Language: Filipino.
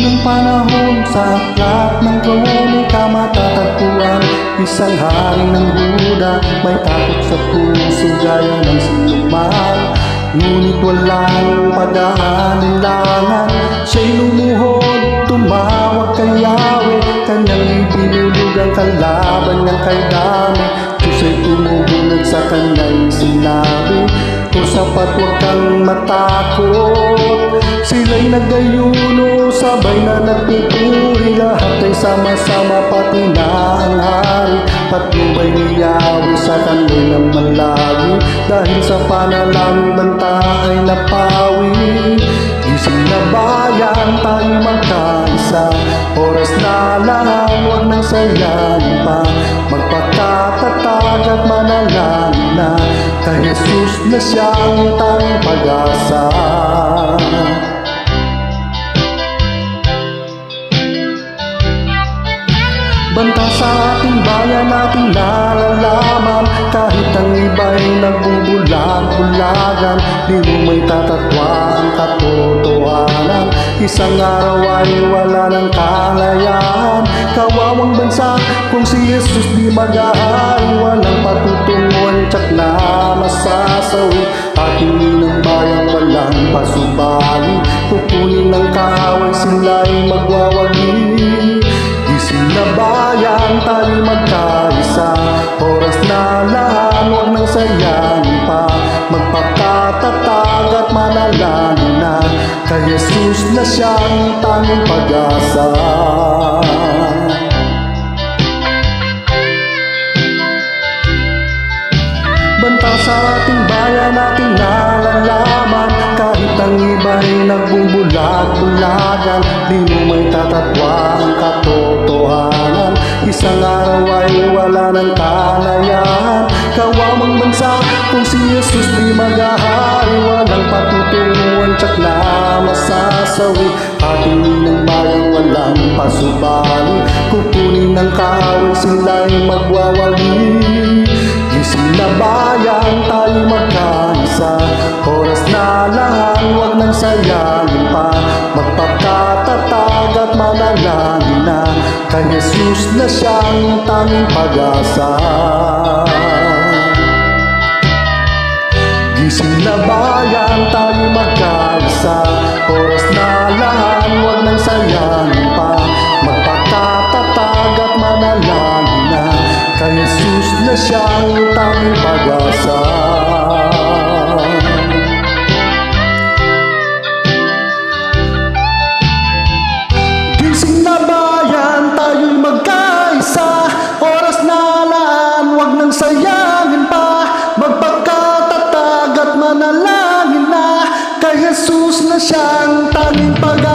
ng panahon sa aklat ng kronika matatagpuan isang haring ng Huda, may takot sa puso gaya ng sinuman. Ngunit walang pag-aalinlangan, siya'y lumuhod, tumawag kay Yahweh. Kanyang ibinulog ang kalaban niyang kay Dami. Diyos ay tumugunod sa kanya'y sinabi, o sapat huwag kang matakot. Sila'y nagayuno, sabay na nagpupuri, lahat ay sama-sama pati na ang hari. Patnubay ni Yahweh sa kanilang malagi, dahil sa panalangin banta ay napawi. Gising na bayan, tayo magkaisa, oras na lang, huwag nang sayangin pa. Magpakatatag at manalangin na, kay Jesus na siyang tanging pag-asa. Banta sa ating bayan, ating nalalaman, kahit ang iba'y nagbubulag-bulagan, di mo may tatatwa ang katotohanan. Isang araw ay wala ng kalayaan, kawawang bansa kung si Jesus di mag-ahari. Walang patutunguhan, tsak na masasawi, ating inang bayan walang pasubali. Kukunin ng kaaway, sila'y magwawagi. Gising na bayan, tayo magkaisa, oras na lang, huwag nang sayangin pa. Magpakatatag at manalangin na, kay Jesus na siyang tanging pag-asa. Banta sa ating bayan, ating nalalaman, kahit ang iba'y nagbubulag-bulagan, di mo may tatatwa ang katotohanan. Isang araw ay wala ng kalayaan, kawawang bansa kung si Jesus di mag-ahari. Walang patutunguhan, tsak na masasawi, ating inang bayan walang pasubali. Kukunin ng kaaway, sila'y magwawagi. Gising na bayan, tayo magkaisa, oras na lang, huwag nang sayangin pa. Magpakatatag at manalangin na, kay Jesus na siyang tanging pag-asa. Gising na bayan, tayo magkaisa, oras na lang, huwag nang sayangin pa. Magpakatatag at manalangin na, kay Jesus na siyang tanging pag-asa. Gising na bayan, tayo'y magkaisa, oras na lang, huwag nang sayangin pa. Magpakatatag at manalangin na, kay Jesus na siyang tanging pag-asa.